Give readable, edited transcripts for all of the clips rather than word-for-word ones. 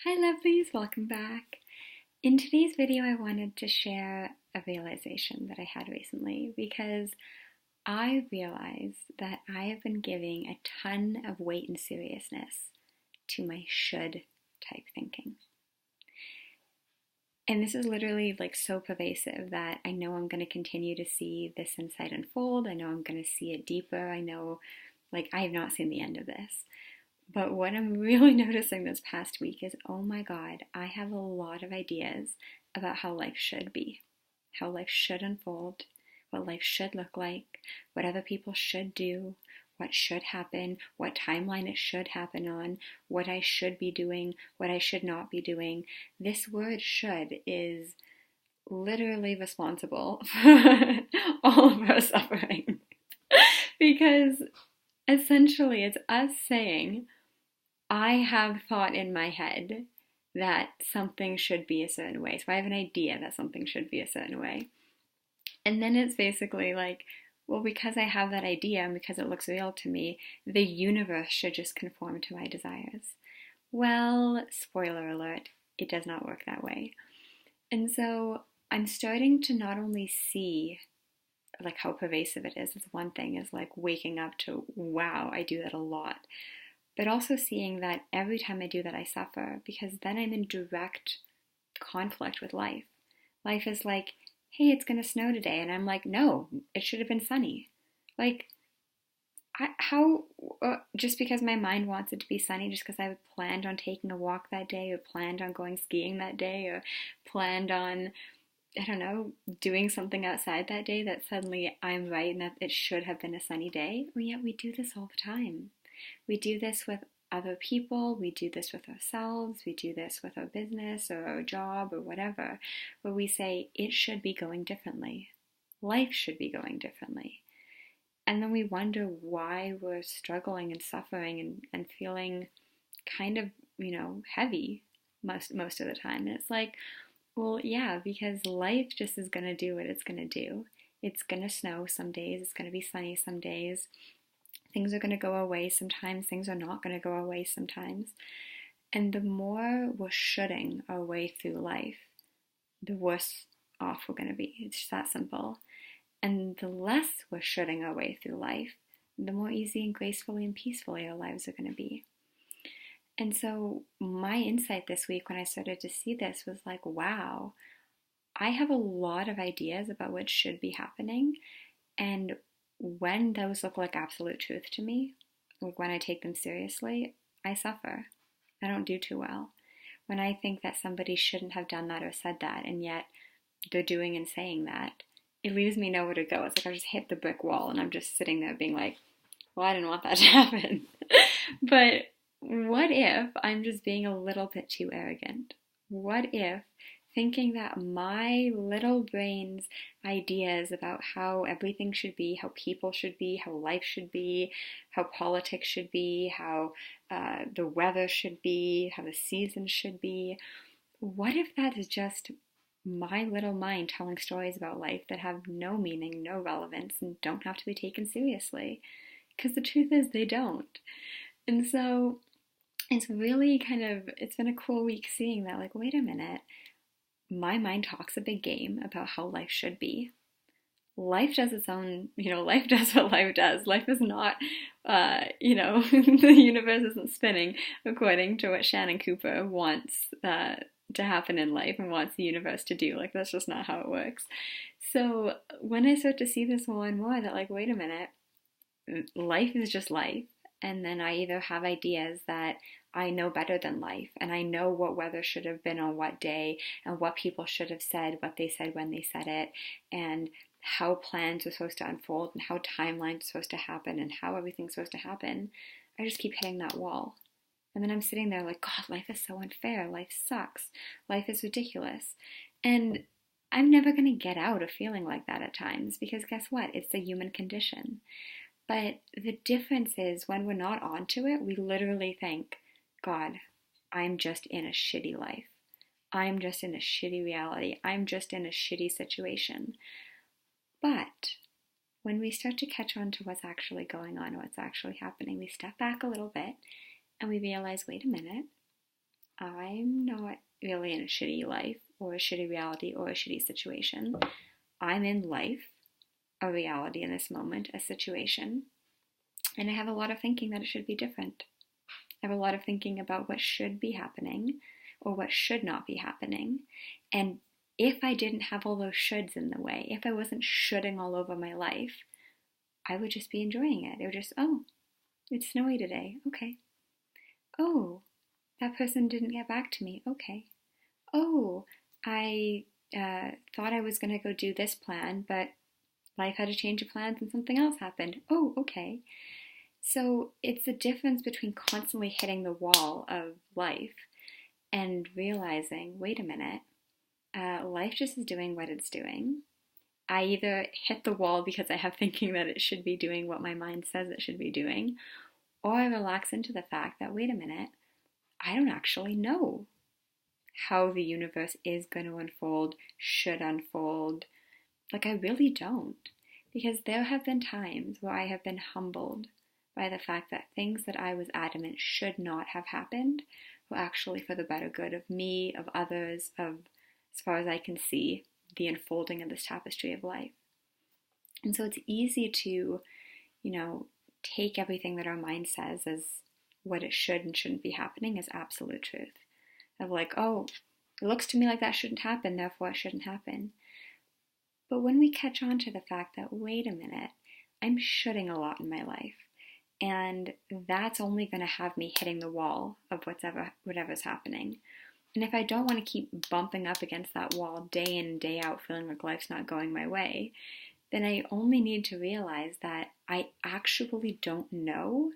Hi lovelies, welcome back. In today's video I wanted to share a realization that I had recently because I realized that I have been giving a ton of weight and seriousness to my should type thinking. And this is literally like so pervasive that I know I'm going to continue to see this insight unfold. I know I'm going to see it deeper. I know I have not seen the end of this. But what I'm really noticing this past week is, oh my God, I have a lot of ideas about how life should be, how life should unfold, what life should look like, what other people should do, what should happen, what timeline it should happen on, what I should be doing, what I should not be doing. This word should is literally responsible for all of our suffering. Because essentially it's us saying, I have thought in my head that something should be a certain way. So I have an idea that something should be a certain way. And then it's basically like, well, because I have that idea and because it looks real to me, the universe should just conform to my desires. Well, spoiler alert, it does not work that way. And so I'm starting to not only see like how pervasive it is. It's one thing is like waking up to, wow, I do that a lot. But also seeing that every time I do that, I suffer because then I'm in direct conflict with life. Life is like, hey, it's going to snow today. And I'm like, no, it should have been sunny. Like, just because my mind wants it to be sunny, just because I planned on taking a walk that day or planned on going skiing that day or planned on, I don't know, doing something outside that day, that suddenly I'm right and that it should have been a sunny day. Well, yet we do this all the time. We do this with other people, we do this with ourselves, we do this with our business or our job or whatever, where we say it should be going differently. Life should be going differently. And then we wonder why we're struggling and suffering and feeling kind of, heavy most of the time. And it's like, well, yeah, because life just is going to do what it's going to do. It's going to snow some days, it's going to be sunny some days. Things are going to go away sometimes, things are not going to go away sometimes. And the more we're shoulding our way through life, the worse off we're going to be. It's just that simple. And the less we're shoulding our way through life, the more easy and gracefully and peacefully our lives are going to be. And so my insight this week when I started to see this was like, wow, I have a lot of ideas about what should be happening. And when those look like absolute truth to me, like when I take them seriously, I suffer. I don't do too well. When I think that somebody shouldn't have done that or said that, and yet they're doing and saying that, it leaves me nowhere to go. It's like I just hit the brick wall and I'm just sitting there being like, well, I didn't want that to happen. But what if I'm just being a little bit too arrogant? What if thinking that my little brain's ideas about how everything should be, how people should be, how life should be, how politics should be, how the weather should be, how the seasons should be, what if that is just my little mind telling stories about life that have no meaning, no relevance, and don't have to be taken seriously? Because the truth is they don't. And so it's really it's been a cool week seeing that, like, wait a minute, my mind talks a big game about how life should be. Life does its own, life does what life does. Life is not, the universe isn't spinning according to what Shannon Cooper wants to happen in life and wants the universe to do. Like, that's just not how it works. So when I start to see this more and more, that like, wait a minute, life is just life. And then I either have ideas that I know better than life, and I know what weather should have been on what day, and what people should have said, what they said when they said it, and how plans are supposed to unfold, and how timelines are supposed to happen, and how everything's supposed to happen. I just keep hitting that wall. And then I'm sitting there like, God, life is so unfair. Life sucks. Life is ridiculous. And I'm never going to get out of feeling like that at times, because guess what? It's the human condition. But the difference is when we're not onto it, we literally think, God, I'm just in a shitty life. I'm just in a shitty reality. I'm just in a shitty situation. But when we start to catch on to what's actually going on, what's actually happening, we step back a little bit and we realize, wait a minute, I'm not really in a shitty life or a shitty reality or a shitty situation. I'm in life, a reality in this moment, a situation, and I have a lot of thinking that it should be different. I have a lot of thinking about what should be happening or what should not be happening. And if I didn't have all those shoulds in the way, if I wasn't shoulding all over my life, I would just be enjoying it. It would just, oh, it's snowy today. Okay. Oh, that person didn't get back to me. Okay. Oh, I thought I was going to go do this plan, but life had a change of plans and something else happened. Oh, okay. So it's the difference between constantly hitting the wall of life and realizing, wait a minute, life just is doing what it's doing. I either hit the wall because I have thinking that it should be doing what my mind says it should be doing, or I relax into the fact that, wait a minute, I don't actually know how the universe is going to unfold, should unfold. Like, I really don't. Because there have been times where I have been humbled by the fact that things that I was adamant should not have happened were actually for the better good of me, of others, of, as far as I can see, the unfolding of this tapestry of life. And so it's easy to, take everything that our mind says as what it should and shouldn't be happening as absolute truth. Of like, oh, it looks to me like that shouldn't happen, therefore it shouldn't happen. But when we catch on to the fact that, wait a minute, I'm shoulding a lot in my life, and that's only going to have me hitting the wall of whatever's happening. And if I don't want to keep bumping up against that wall day in and day out, feeling like life's not going my way, then I only need to realize that I actually don't know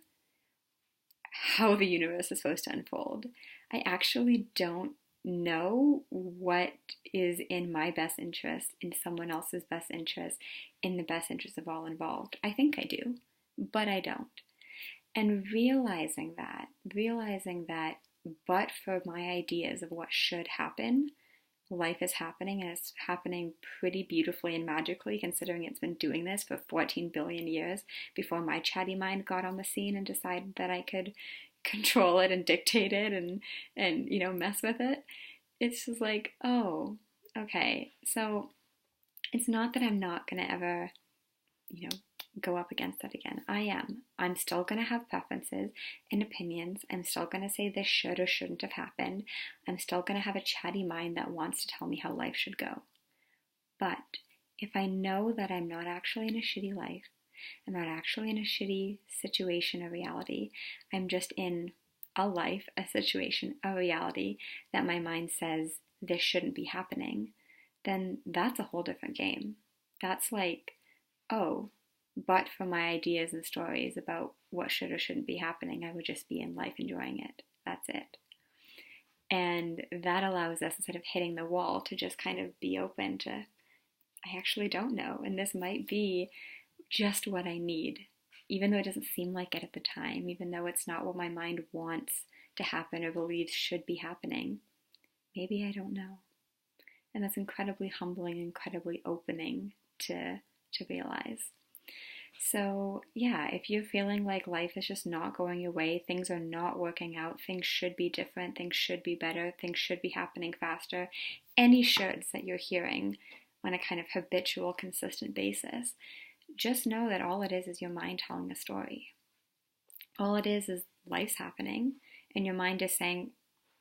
how the universe is supposed to unfold. I actually don't know what is in my best interest, in someone else's best interest, in the best interest of all involved. I think I do, but I don't. And realizing that, but for my ideas of what should happen, life is happening, and it's happening pretty beautifully and magically, considering it's been doing this for 14 billion years before my chatty mind got on the scene and decided that I could control it and dictate it and mess with it. It's just like, oh, okay. So it's not that I'm not going to ever, go up against that again. I am. I'm still going to have preferences and opinions. I'm still going to say this should or shouldn't have happened. I'm still going to have a chatty mind that wants to tell me how life should go. But if I know that I'm not actually in a shitty life, I'm not actually in a shitty situation or reality, I'm just in a life, a situation, a reality that my mind says this shouldn't be happening, then that's a whole different game. That's like, oh, but for my ideas and stories about what should or shouldn't be happening, I would just be in life enjoying it. That's it. And that allows us, instead of hitting the wall, to just kind of be open to, I actually don't know. And this might be just what I need, even though it doesn't seem like it at the time, even though it's not what my mind wants to happen or believes should be happening. Maybe I don't know. And that's incredibly humbling, incredibly opening to realize. So yeah, if you're feeling like life is just not going your way, things are not working out, things should be different, things should be better, things should be happening faster, any shoulds that you're hearing on a kind of habitual, consistent basis, just know that all it is your mind telling a story. All it is life's happening, and your mind is saying,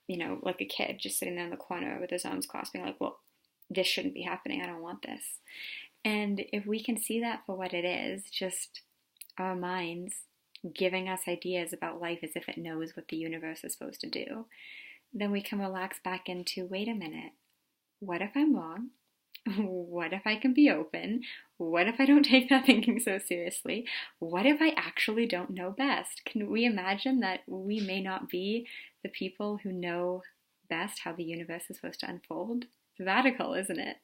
like a kid just sitting there in the corner with his arms crossed, being like, well, this shouldn't be happening, I don't want this. And if we can see that for what it is, just our minds giving us ideas about life as if it knows what the universe is supposed to do, then we can relax back into, wait a minute, what if I'm wrong? What if I can be open? What if I don't take that thinking so seriously? What if I actually don't know best? Can we imagine that we may not be the people who know best how the universe is supposed to unfold? It's radical, isn't it?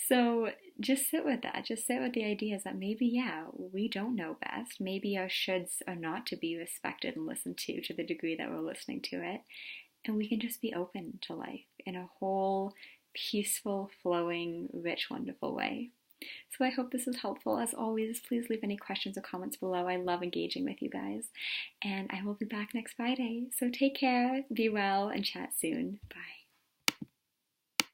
So just sit with that. Just sit with the ideas that maybe, yeah, we don't know best. Maybe our shoulds are not to be respected and listened to the degree that we're listening to it. And we can just be open to life in a whole peaceful, flowing, rich, wonderful way. So I hope this was helpful. As always, please leave any questions or comments below. I love engaging with you guys. And I will be back next Friday. So take care, be well, and chat soon. Bye.